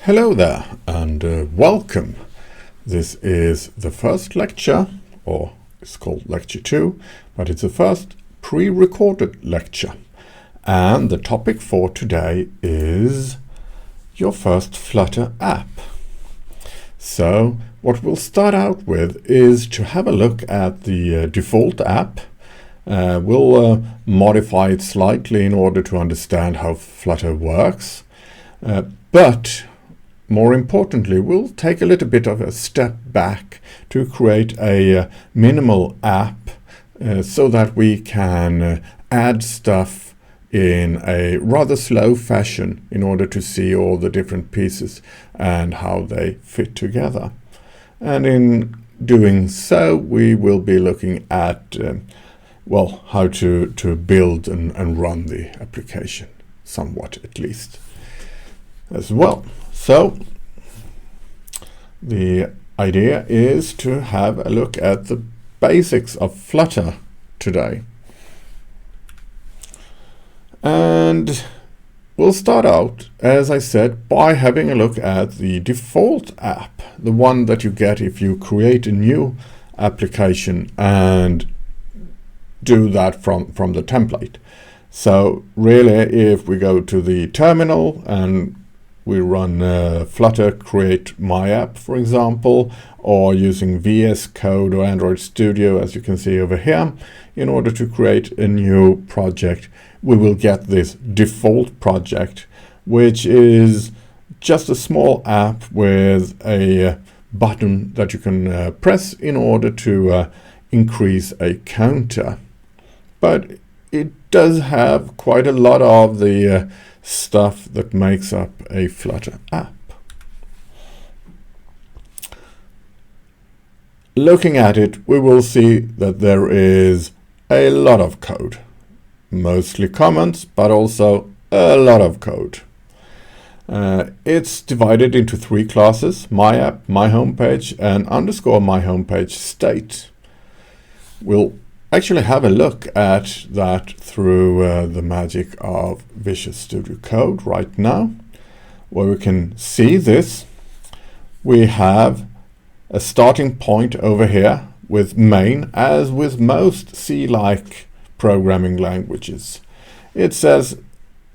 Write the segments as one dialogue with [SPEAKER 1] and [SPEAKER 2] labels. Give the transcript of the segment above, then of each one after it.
[SPEAKER 1] Hello there and welcome. This is the first lecture, or it's called lecture 2, but it's the first pre-recorded lecture. And the topic for today is your first Flutter app. So what we'll start out with is to have a look at the default app. We'll modify it slightly in order to understand how Flutter works. But more importantly, we'll take a little bit of a step back to create a minimal app so that we can add stuff in a rather slow fashion in order to see all the different pieces and how they fit together. And in doing so, we will be looking at how to build and run the application, somewhat at least, as well. So the idea is to have a look at the basics of Flutter today. And we'll start out, as I said, by having a look at the default app, the one that you get if you create a new application and do that from the template. So really, if we go to the terminal and we run Flutter create my app, for example, or using VS Code or Android Studio, as you can see over here, in order to create a new project, we will get this default project, which is just a small app with a button that you can press in order to increase a counter. But it does have quite a lot of the stuff that makes up a Flutter app. Looking at it, we will see that there is a lot of code, mostly comments, but also a lot of code. It's divided into 3 classes: my app, my homepage, and underscore my homepage state. We'll actually have a look at that through the magic of Visual Studio Code right now, where we can see this. We have a starting point over here with main, as with most C-like programming languages. It says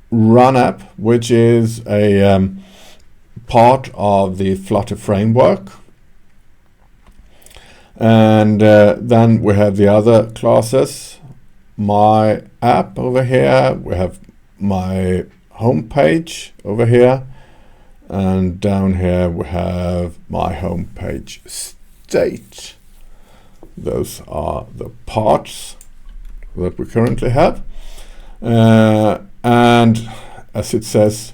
[SPEAKER 1] run app, which is a part of the Flutter framework. And then we have the other classes, my app over here, we have my home page over here, and down here we have my home page state. Those are the parts that we currently have. And as it says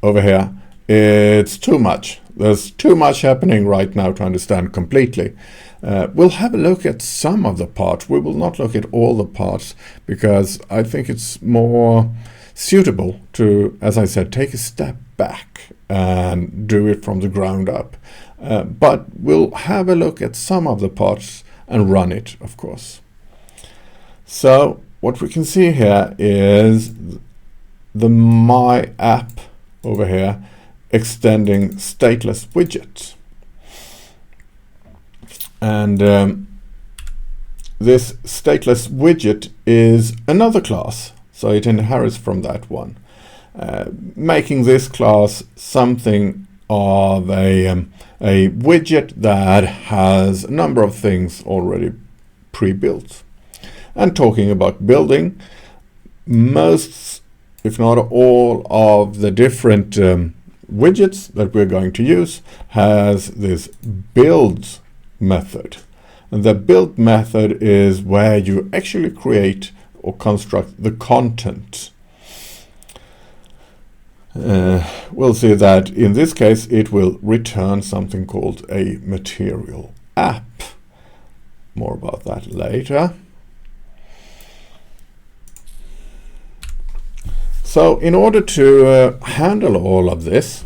[SPEAKER 1] over here, it's too much. There's too much happening right now to understand completely. We'll have a look at some of the parts. We will not look at all the parts because I think it's more suitable to, as I said, take a step back and do it from the ground up. But we'll have a look at some of the parts and run it, of course. So what we can see here is the My App over here extending stateless widget. And this stateless widget is another class, so it inherits from that one, making this class something of a widget that has a number of things already pre-built. And talking about building, most, if not all, of the different widgets that we're going to use has this build method. And the build method is where you actually create or construct the content. We'll see that in this case it will return something called a material app. More about that later. So in order to handle all of this,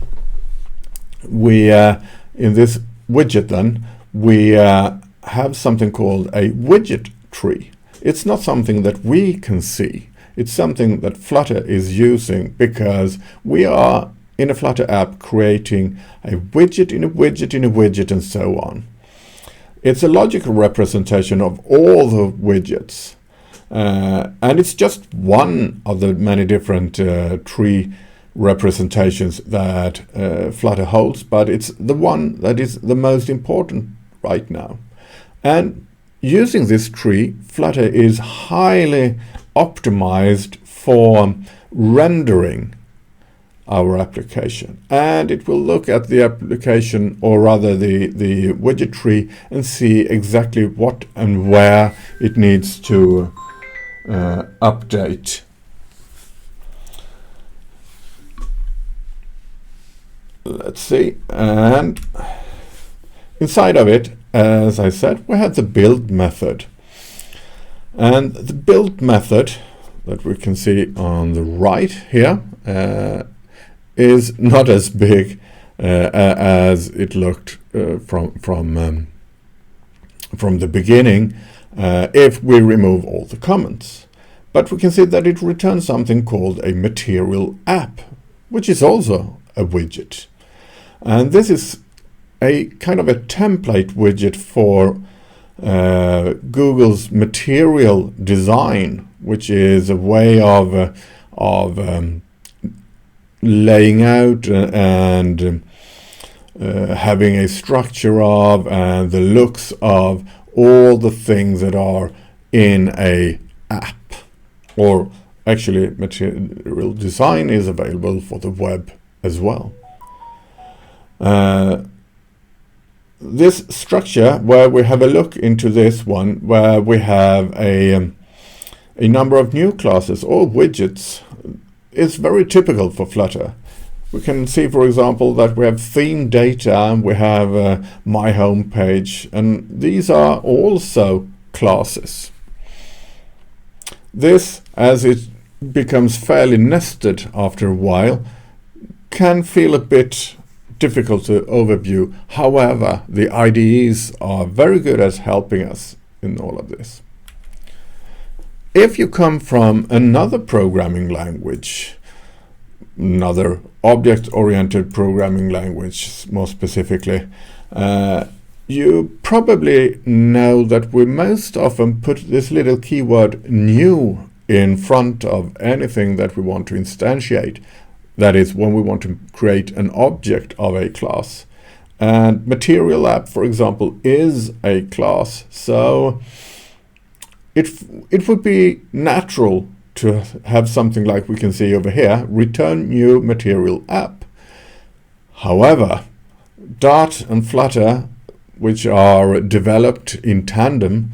[SPEAKER 1] we in this widget then we have something called a widget tree. It's not something that we can see. It's something that Flutter is using because we are in a Flutter app creating a widget in a widget in a widget and so on. It's a logical representation of all the widgets. And it's just one of the many different tree representations that Flutter holds, but it's the one that is the most important right now. And using this tree, Flutter is highly optimized for rendering our application, and it will look at the application, or rather the widget tree, and see exactly what and where it needs to update. Let's see, and inside of it, as I said, we have the build method. And the build method that we can see on the right here is not as big as it looked from the beginning if we remove all the comments. But we can see that it returns something called a material app, which is also a widget. And this is a kind of a template widget for Google's material design, which is a way of laying out and having a structure of and the looks of all the things that are in a app. Or actually, material design is available for the web as well. This structure, where we have a look into this one, where we have a number of new classes or widgets, is very typical for Flutter. We can see, for example, that we have theme data, we have my home page, and these are also classes. This, as it becomes fairly nested after a while, can feel a bit difficult to overview. However, the IDEs are very good at helping us in all of this. If you come from another programming language, another object-oriented programming language more specifically, you probably know that we most often put this little keyword new in front of anything that we want to instantiate. That is, when we want to create an object of a class. And material app, for example, is a class. So it would be natural to have something like we can see over here, return new material app. However, Dart and Flutter, which are developed in tandem,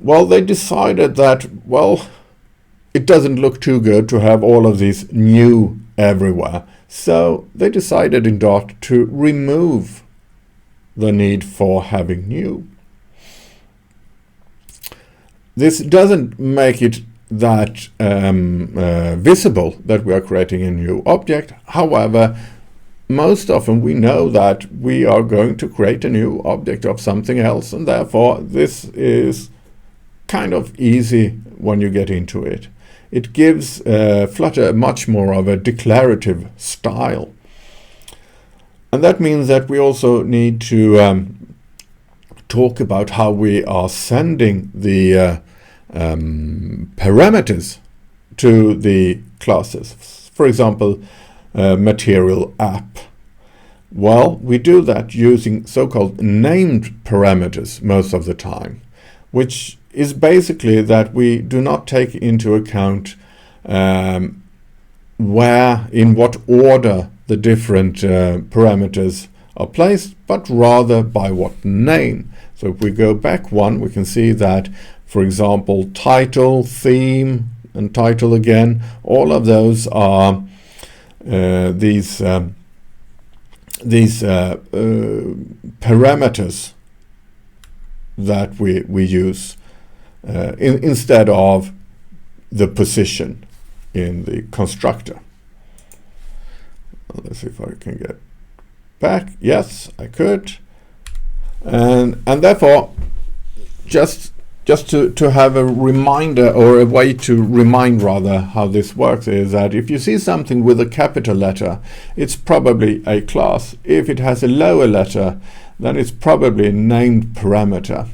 [SPEAKER 1] well, they decided that, well, it doesn't look too good to have all of these new everywhere. So they decided in Dart to remove the need for having new. This doesn't make it that visible that we are creating a new object. However, most often we know that we are going to create a new object of something else, and therefore this is kind of easy when you get into it. It gives Flutter much more of a declarative style. And that means that we also need to talk about how we are sending the parameters to the classes. For example, material app. Well, we do that using so-called named parameters most of the time, which is basically that we do not take into account where, in what order the different parameters are placed, but rather by what name. So if we go back one, we can see that, for example, title, theme, and title again, all of those are these parameters that we use instead of the position in the constructor. Let's see if I can get back. Yes, I could. And therefore, just just to have a reminder, or a way to remind rather how this works, is that if you see something with a capital letter, it's probably a class. If it has a lower letter, then it's probably a named parameter.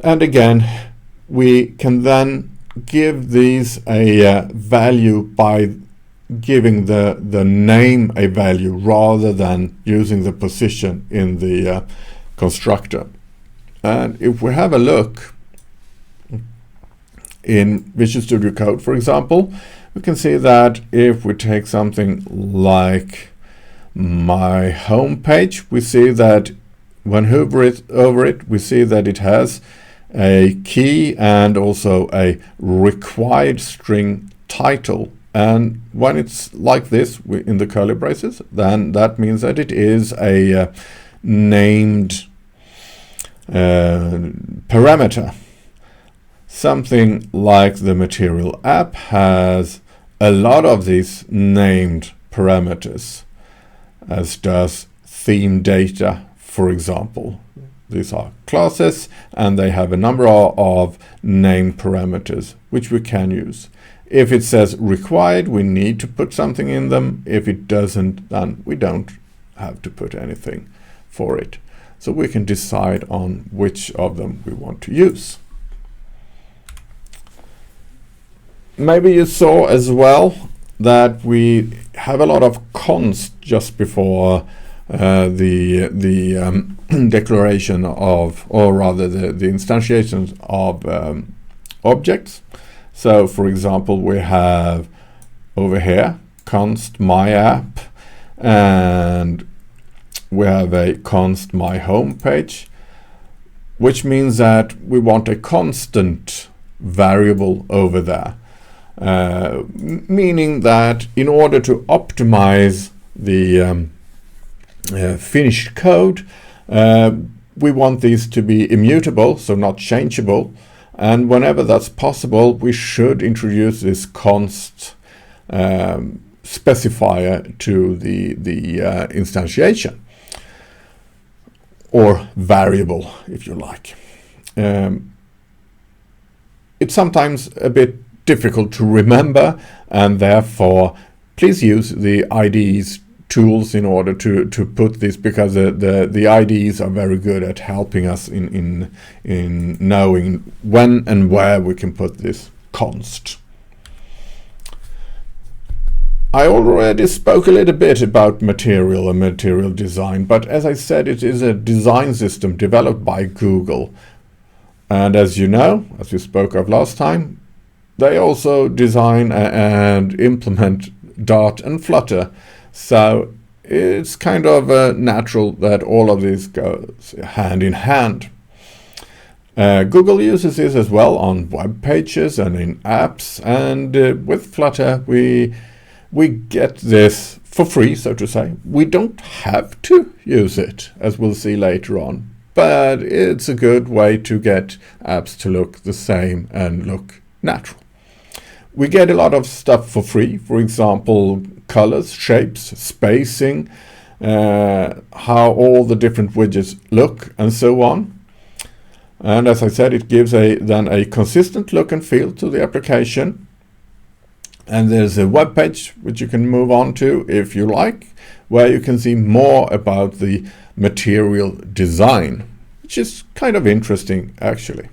[SPEAKER 1] And again, we can then give these a value by giving the name a value rather than using the position in the constructor. And if we have a look in Visual Studio Code, for example, we can see that if we take something like my home page, we see that when hover over it, we see that it has a key and also a required string title. And when it's like this in the curly braces, then that means that it is a named parameter. Something like the material app has a lot of these named parameters, as does theme data, for example. These are classes, and they have a number of named parameters which we can use. If it says required, we need to put something in them. If it doesn't, then we don't have to put anything for it. So we can decide on which of them we want to use. Maybe you saw as well that we have a lot of const just before the declaration of, or rather the instantiation of objects. So for example, we have over here const my app, and we have a const my home page, which means that we want a constant variable over there, meaning that in order to optimize the finished code, we want these to be immutable, so not changeable. And whenever that's possible, we should introduce this const specifier to the instantiation, or variable, if you like. It's sometimes a bit difficult to remember, and therefore please use the IDE's tools in order to put this, because the IDEs are very good at helping us in knowing when and where we can put this const. I already spoke a little bit about material and material design, but as I said, it is a design system developed by Google. And as you know, as we spoke of last time, they also design and implement Dart and Flutter. So it's kind of natural that all of this goes hand in hand. Google uses this as well on web pages and in apps, and with Flutter we get this for free, so to say. We don't have to use it, as we'll see later on, but it's a good way to get apps to look the same and look natural. We get a lot of stuff for free, for example, colors, shapes, spacing, how all the different widgets look, and so on. And as I said, it gives then a consistent look and feel to the application. And there's a web page which you can move on to if you like, where you can see more about the material design, which is kind of interesting actually.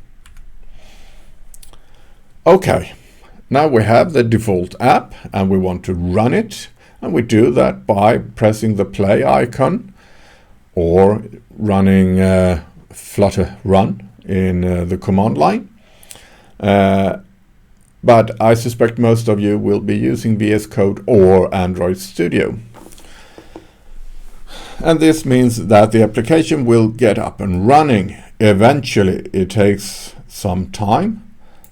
[SPEAKER 1] Okay. Now we have the default app and we want to run it, and we do that by pressing the play icon or running Flutter run in the command line. But I suspect most of you will be using VS Code or Android Studio. And this means that the application will get up and running. Eventually, it takes some time.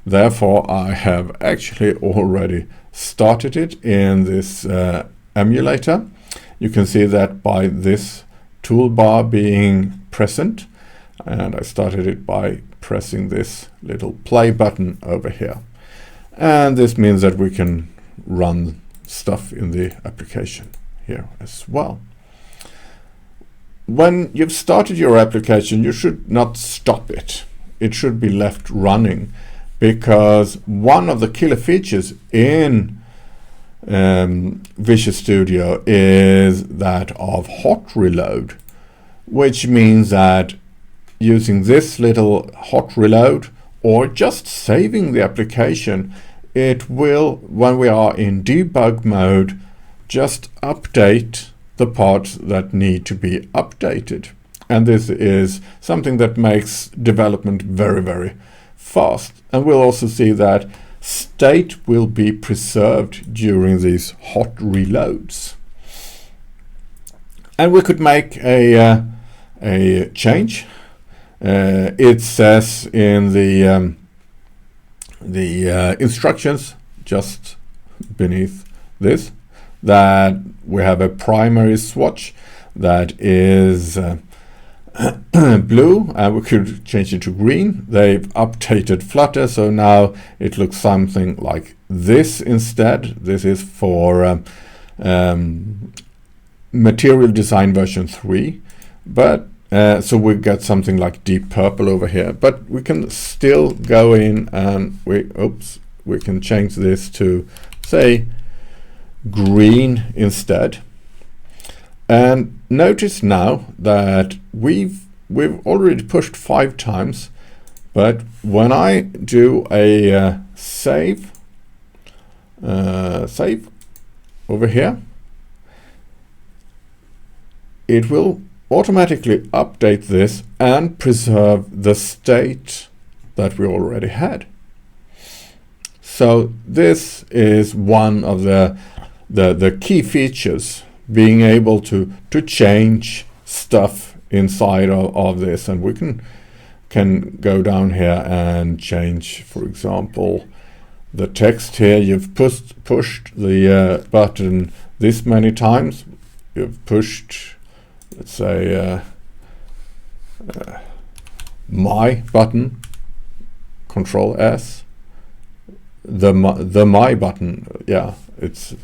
[SPEAKER 1] Therefore, I have actually already started it in this emulator. You can see that by this toolbar being present, and I started it by pressing this little play button over here. And this means that we can run stuff in the application here as well. When you've started your application, you should not stop it. it should be left running, because one of the killer features in Visual Studio is that of hot reload, which means that using this little hot reload or just saving the application, it will, when we are in debug mode, just update the parts that need to be updated. And this is something that makes development very, very fast. And we'll also see that state will be preserved during these hot reloads. And we could make a change. It says in the instructions just beneath this that we have a primary swatch that is blue, and we could change it to green. They've updated Flutter, so now it looks something like this instead. This is for Material Design version 3, but so we get something like deep purple over here, but we can still go in and we can change this to, say, green instead. And notice now that we've already pushed 5 times, but when I do a save over here, it will automatically update this and preserve the state that we already had. So this is one of the key features, being able to change stuff inside of this. And we can go down here and change, for example, the text here. You've pushed the button this many times. You've pushed, let's say, my button, Control S, the my button, yeah, it's,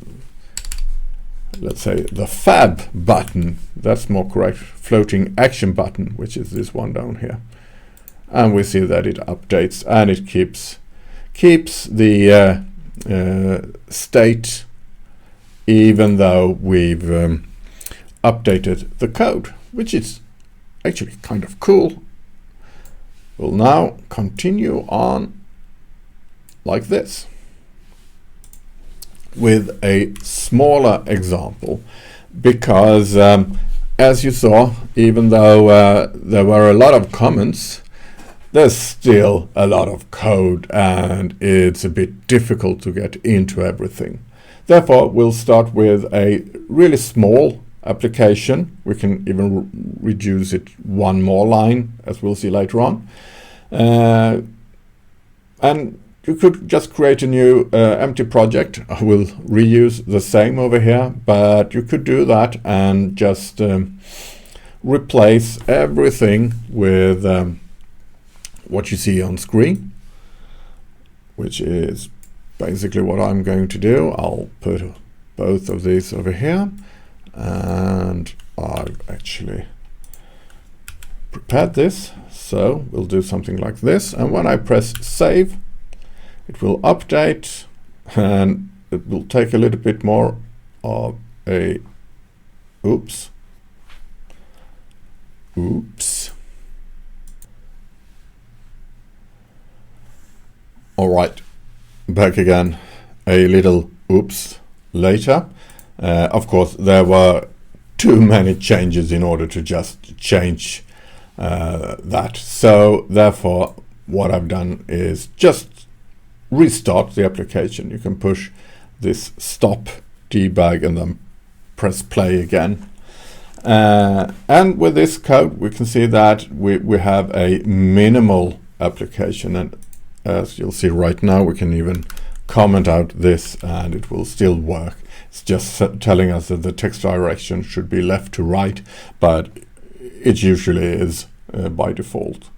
[SPEAKER 1] let's say, the fab button, that's more correct, floating action button, which is this one down here. And we see that it updates and it keeps the state, even though we've updated the code, which is actually kind of cool. We'll now continue on like this with a smaller example, because as you saw, even though there were a lot of comments, there's still a lot of code and it's a bit difficult to get into everything. Therefore, we'll start with a really small application. We can even reduce it one more line, as we'll see later on. And you could just create a new empty project. I will reuse the same over here, but you could do that and just replace everything with what you see on screen, which is basically what I'm going to do. I'll put both of these over here, and I've actually prepared this. So we'll do something like this, and when I press save, it will update, and it will take a little bit more of a oops. All right, back again. A little oops later. Of course, there were too many changes in order to just change that. So therefore, what I've done is just restart the application. You can push this stop debug and then press play again. And with this code, we can see that we have a minimal application. And as you'll see right now, we can even comment out this and it will still work. It's just telling us that the text direction should be left to right, but it usually is by default.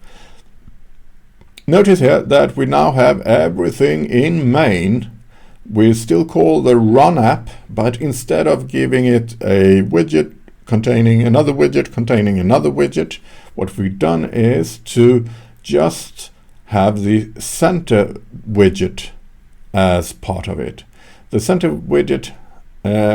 [SPEAKER 1] Notice here that we now have everything in main. We still call the run app, but instead of giving it a widget containing another widget containing another widget, what we've done is to just have the center widget as part of it. The center widget,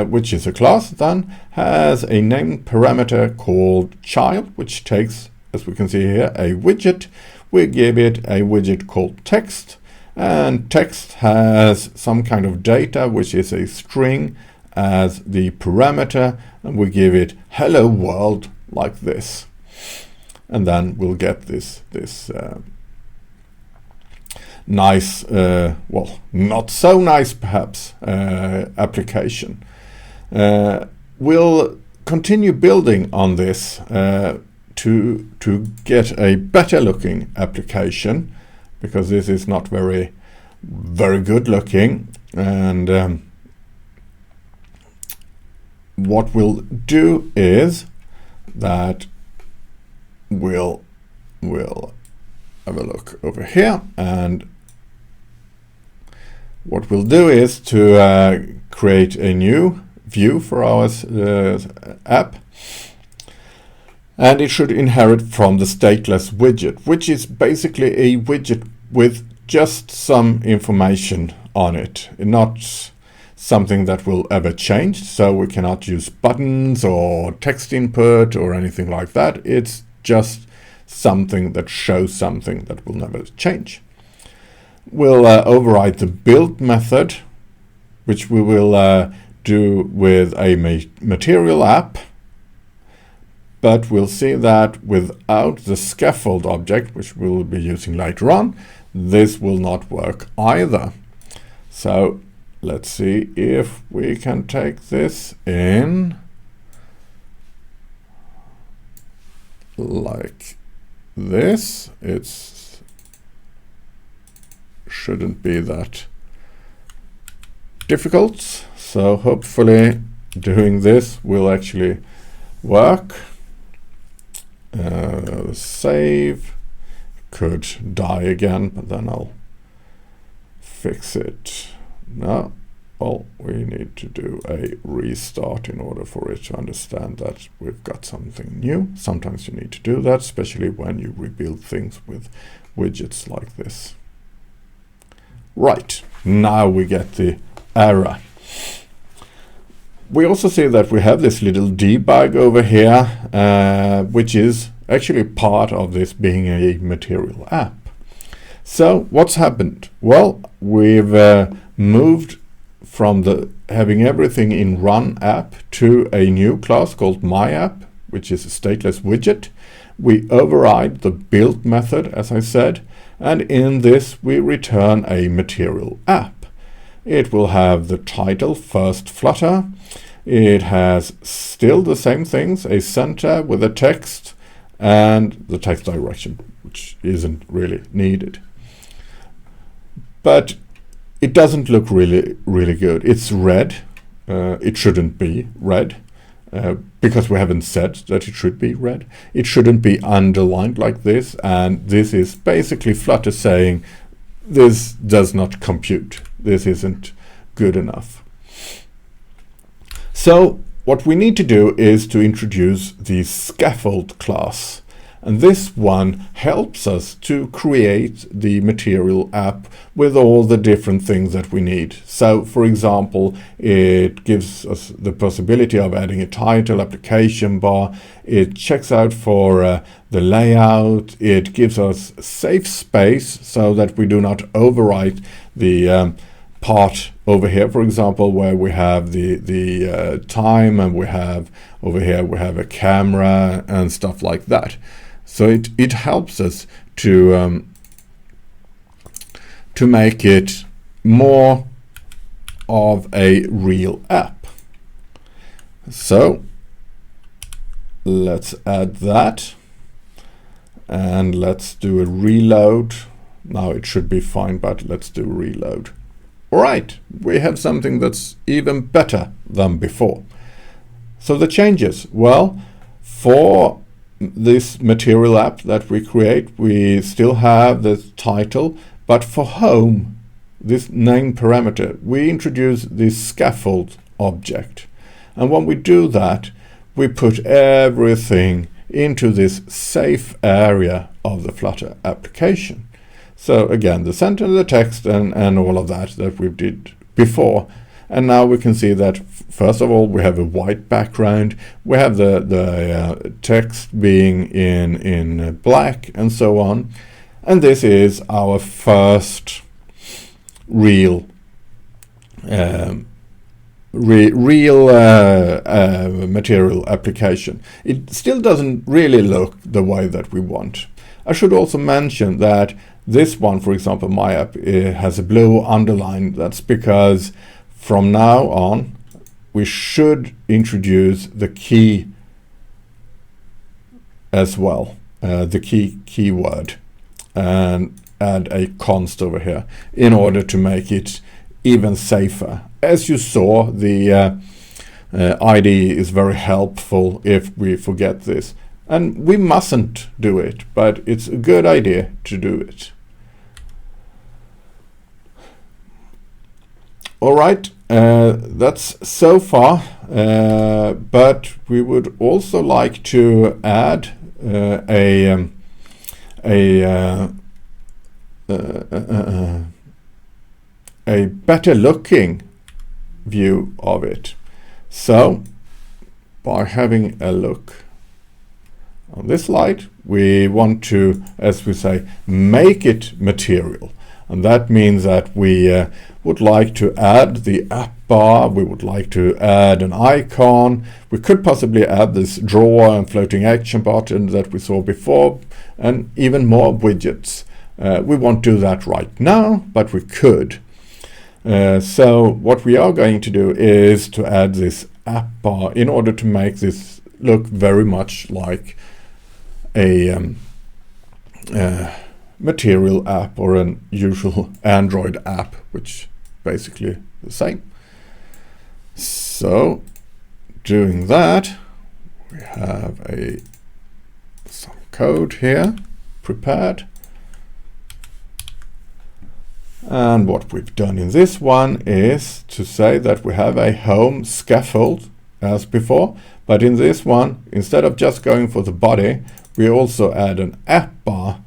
[SPEAKER 1] which is a class, then has a name parameter called child, which takes, as we can see here, a widget. We give it a widget called text, and text has some kind of data, which is a string, as the parameter, and we give it hello world like this. And then we'll get this nice, well, not so nice perhaps, application. We'll continue building on this to get a better looking application, because this is not very good looking. And what we'll do is that we'll have a look over here, and what we'll do is to create a new view for our app, and it should inherit from the stateless widget, which is basically a widget with just some information on it, not something that will ever change. So we cannot use buttons or text input or anything like that. It's just something that shows something that will never change. We'll override the build method, which we will do with a material app, but we'll see that without the scaffold object, which we'll be using later on, this will not work either. So let's see if we can take this in like this. It shouldn't be that difficult, so hopefully doing this will actually work. Save. Could die again, but then I'll fix it. No, well, we need to do a restart in order for it to understand that we've got something new. Sometimes you need to do that, especially when you rebuild things with widgets like this. Right, now we get the error. We also see that we have this little debug over here, which is actually part of this being a material app. So what's happened? Well, we've moved from having everything in run app to a new class called myApp, which is a stateless widget. We override the build method, as I said, and in this we return a material app. It will have the title first Flutter. It has still the same things, a center with a text and the text direction, which isn't really needed. But it doesn't look really good. It's red. It shouldn't be red, because we haven't said that it should be red. It shouldn't be underlined like this, and this is basically Flutter saying this does not compute. This isn't good enough. So what we need to do is to introduce the scaffold class, and this one helps us to create the material app with all the different things that we need. So for example, it gives us the possibility of adding a title, application bar. It checks out for the layout. It gives us safe space so that we do not overwrite the part over here, for example, where we have the time, and we have over here we have a camera and stuff like that. So it helps us to make it more of a real app. So let's add that, and let's do a reload. Now it should be fine, but let's do reload. All right, we have something that's even better than before. So the changes, well, for this material app that we create, we still have the title, but for home, this name parameter, we introduce this scaffold object. And when we do that, we put everything into this safe area of the Flutter application. So again, the center, the text, and all of that we did before. And now we can see that first of all we have a white background, we have the text being in black, and so on. And this is our first real material application. It still doesn't really look the way that we want. I should also mention that this one, for example, my app, has a blue underline. That's because from now on we should introduce the key as well, the keyword, and add a const over here in order to make it even safer. As you saw, the IDE is very helpful if we forget this, and we mustn't do it, but it's a good idea to do it. All right, that's so far, but we would also like to add a better looking view of it. So by having a look on this slide, we want to, as we say, make it material. And that means that we would like to add the app bar, we would like to add an icon, we could possibly add this drawer and floating action button that we saw before, and even more widgets. We won't do that right now, but we could. So what we are going to do is to add this app bar in order to make this look very much like a material app or an usual Android app, which basically the same. So doing that, we have some code here prepared. And what we've done in this one is to say that we have a home scaffold as before, but in this one, instead of just going for the body, we also add an app bar,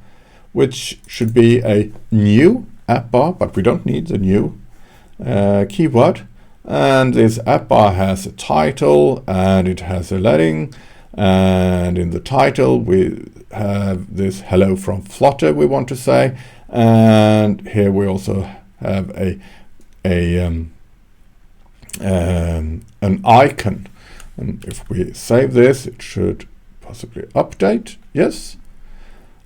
[SPEAKER 1] which should be a new app bar, but we don't need the new keyword. And this app bar has a title and it has a heading, and in the title we have this hello from Flutter we want to say, and here we also have an icon, and if we save this it should possibly update. Yes.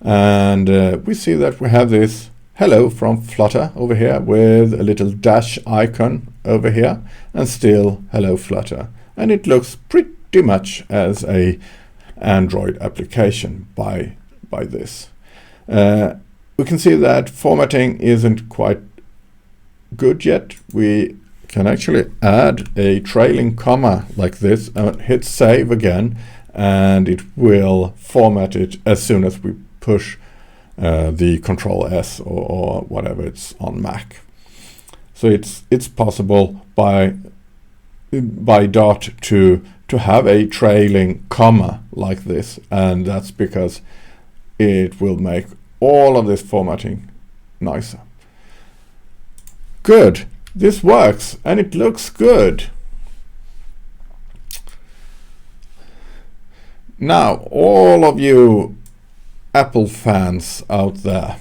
[SPEAKER 1] And we see that we have this hello from Flutter over here with a little dash icon over here, and still hello Flutter, and it looks pretty much as a Android application by this. We can see that formatting isn't quite good yet. We can actually add a trailing comma like this and hit save again, and it will format it as soon as we push the Control S or whatever it's on Mac. So it's possible by Dart to have a trailing comma like this, and that's because it will make all of this formatting nicer. Good, this works and it looks good. Now, all of you Apple fans out there,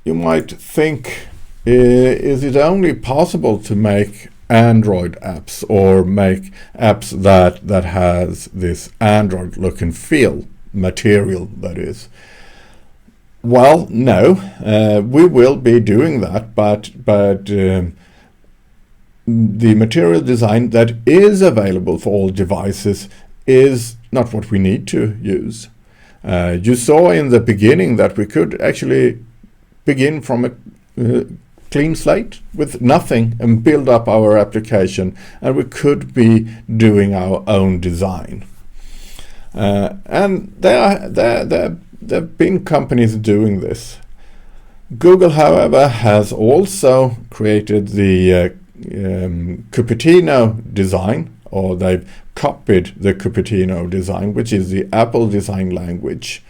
[SPEAKER 1] you might think, is it only possible to make Android apps or make apps that has this Android look and feel, material that is? Well, no, we will be doing that, but the material design that is available for all devices is not what we need to use. You saw in the beginning that we could actually begin from a clean slate with nothing and build up our application, and we could be doing our own design. And there have been companies doing this. Google, however, has also created the Cupertino design, or they've copied the Cupertino design, which is the Apple design language.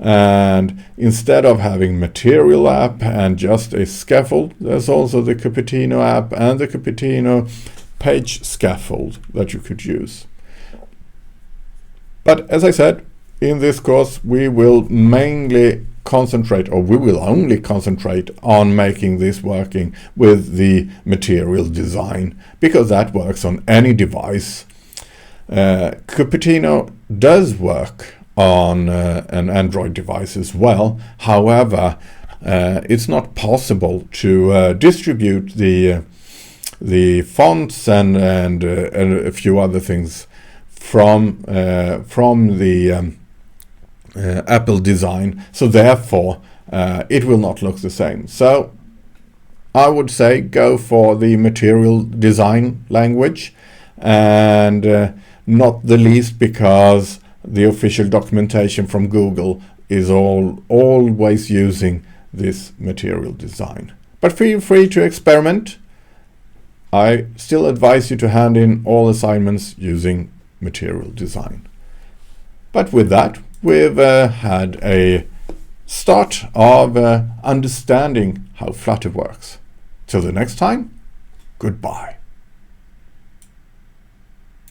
[SPEAKER 1] And instead of having material app and just a scaffold, there's also the Cupertino app and the Cupertino page scaffold that you could use. But as I said, in this course we will mainly concentrate, or we will only concentrate on making this working with the material design, because that works on any device. Cupertino does work on an Android device as well. However, it's not possible to distribute the fonts and a few other things from the Apple design, so therefore it will not look the same. So I would say go for the material design language, and not the least because the official documentation from Google is always using this material design. But feel free to experiment. I still advise you to hand in all assignments using material design. But with that, we've had a start of understanding how Flutter works. Till the next time, goodbye.